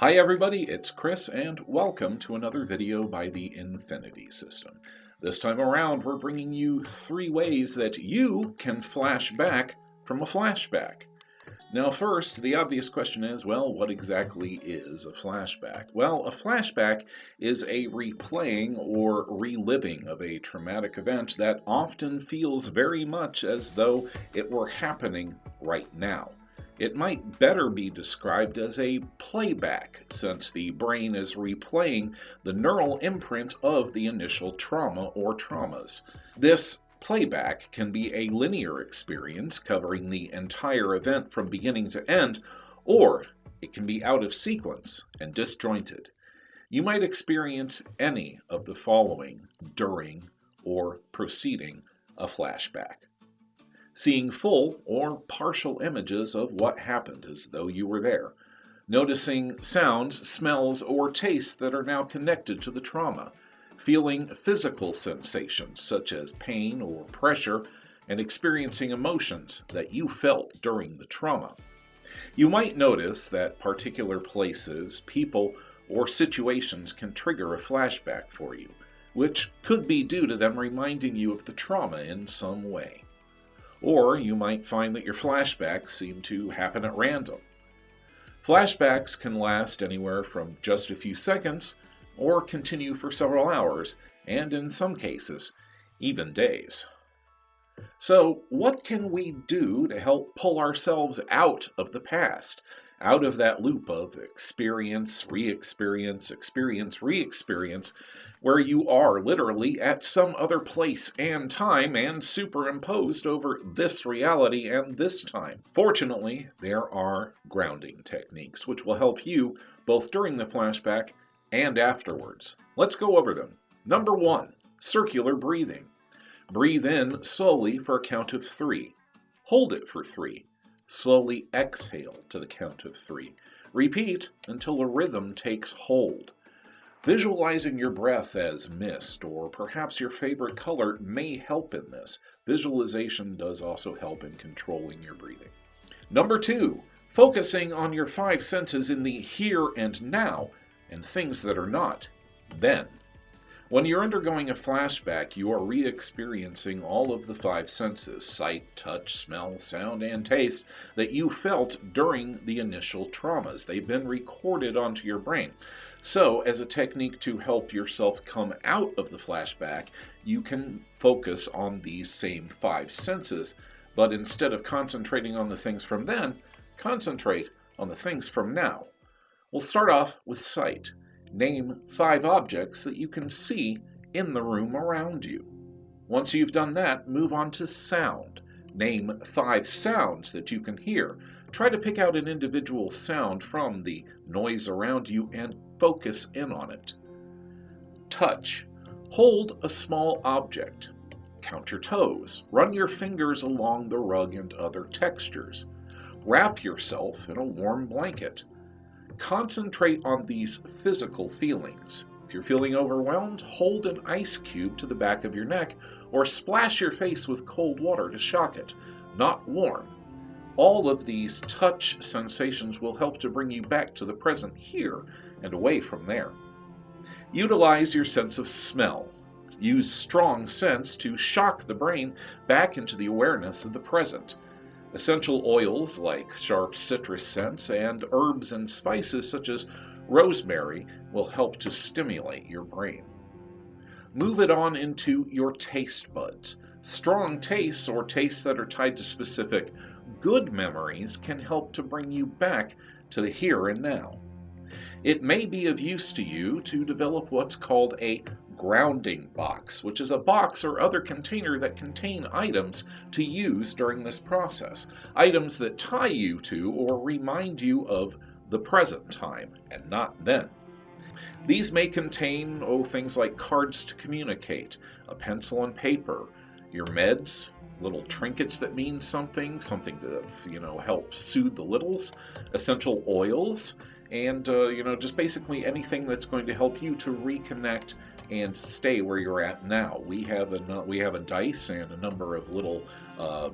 Hi everybody, it's Chris and welcome to another video by the Infinity System. This time around we're bringing you 3 ways that you can flash back from a flashback. Now first, the obvious question is, well, what exactly is a flashback? Well, a flashback is a replaying or reliving of a traumatic event that often feels very much as though it were happening right now. It might better be described as a playback, since the brain is replaying the neural imprint of the initial trauma or traumas. This playback can be a linear experience covering the entire event from beginning to end, or it can be out of sequence and disjointed. You might experience any of the following during or preceding a flashback. Seeing full or partial images of what happened as though you were there. Noticing sounds, smells, or tastes that are now connected to the trauma. Feeling physical sensations such as pain or pressure, and experiencing emotions that you felt during the trauma. You might notice that particular places, people, or situations can trigger a flashback for you, which could be due to them reminding you of the trauma in some way. Or you might find that your flashbacks seem to happen at random. Flashbacks can last anywhere from just a few seconds or continue for several hours, and in some cases, even days. So, what can we do to help pull ourselves out of the past, out of that loop of experience, re-experience, experience, re-experience, where you are literally at some other place and time and superimposed over this reality and this time? Fortunately, there are grounding techniques which will help you both during the flashback and afterwards. Let's go over them. Number 1, circular breathing. Breathe in slowly for a count of 3. Hold it for 3. Slowly exhale to the count of 3. Repeat until a rhythm takes hold. Visualizing your breath as mist or perhaps your favorite color may help in this. Visualization does also help in controlling your breathing. Number 2, focusing on your 5 senses in the here and now and things that are not then. When you're undergoing a flashback, you are re-experiencing all of the 5 senses, sight, touch, smell, sound, and taste, that you felt during the initial traumas. They've been recorded onto your brain. So, as a technique to help yourself come out of the flashback, you can focus on these same 5 senses, but instead of concentrating on the things from then, concentrate on the things from now. We'll start off with sight. Name 5 objects that you can see in the room around you. Once you've done that, move on to sound. Name 5 sounds that you can hear. Try to pick out an individual sound from the noise around you and focus in on it. Touch. Hold a small object. Count your toes. Run your fingers along the rug and other textures. Wrap yourself in a warm blanket. Concentrate on these physical feelings. If you're feeling overwhelmed, hold an ice cube to the back of your neck or splash your face with cold water to shock it, not warm. All of these touch sensations will help to bring you back to the present here and away from there. Utilize your sense of smell. Use strong scents to shock the brain back into the awareness of the present. Essential oils like sharp citrus scents and herbs and spices such as rosemary will help to stimulate your brain. Move it on into your taste buds. Strong tastes or tastes that are tied to specific good memories can help to bring you back to the here and now. It may be of use to you to develop what's called a grounding box, which is a box or other container that contain items to use during this process. Items that tie you to or remind you of the present time and not then. These may contain things like cards to communicate, a pencil and paper, your meds, little trinkets that mean something to help soothe the littles, essential oils, and just basically anything that's going to help you to reconnect and stay where you're at now. We have a dice and a number of little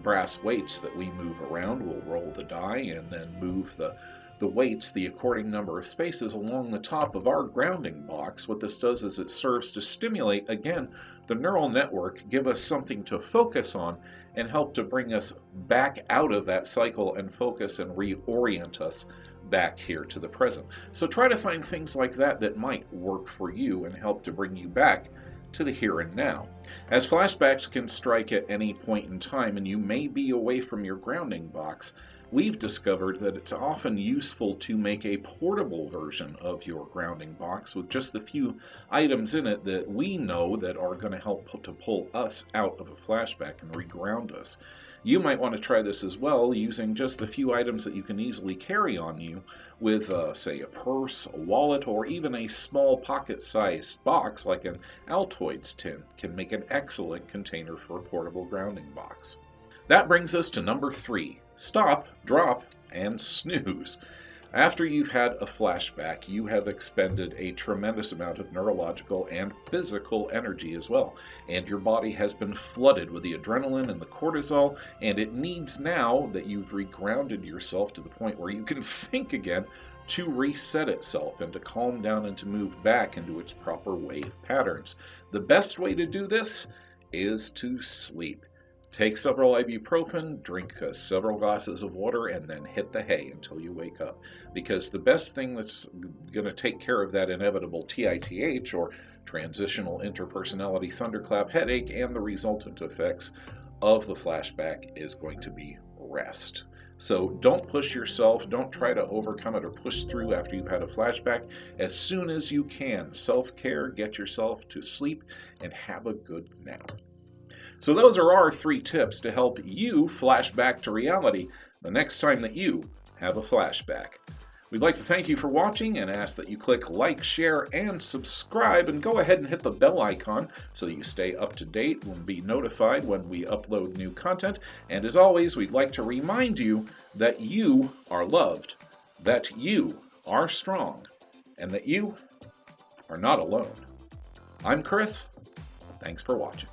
brass weights that we move around. We'll roll the die and then move the the weights, the according number of spaces along the top of our grounding box. What this does is it serves to stimulate, again, the neural network, give us something to focus on, and help to bring us back out of that cycle and focus and reorient us back here to the present. So try to find things like that that might work for you and help to bring you back to the here and now. As flashbacks can strike at any point in time and you may be away from your grounding box, we've discovered that it's often useful to make a portable version of your grounding box with just the few items in it that we know that are going to help to pull us out of a flashback and reground us. You might want to try this as well using just the few items that you can easily carry on you with, say, a purse, a wallet, or even a small pocket-sized box like an Altoids tin can make an excellent container for a portable grounding box. That brings us to number 3. Stop, drop, and snooze. After you've had a flashback, you have expended a tremendous amount of neurological and physical energy as well, and your body has been flooded with the adrenaline and the cortisol, and it needs now that you've regrounded yourself to the point where you can think again to reset itself and to calm down and to move back into its proper wave patterns. The best way to do this is to sleep. Take several ibuprofen, drink several glasses of water, and then hit the hay until you wake up. Because the best thing that's going to take care of that inevitable TITH, or transitional interpersonality thunderclap headache, and the resultant effects of the flashback is going to be rest. So don't push yourself, don't try to overcome it or push through after you've had a flashback. As soon as you can, self-care, get yourself to sleep, and have a good nap. So those are our 3 tips to help you flash back to reality the next time that you have a flashback. We'd like to thank you for watching and ask that you click like, share, and subscribe, and go ahead and hit the bell icon so that you stay up to date and be notified when we upload new content. And as always, we'd like to remind you that you are loved, that you are strong, and that you are not alone. I'm Chris. Thanks for watching.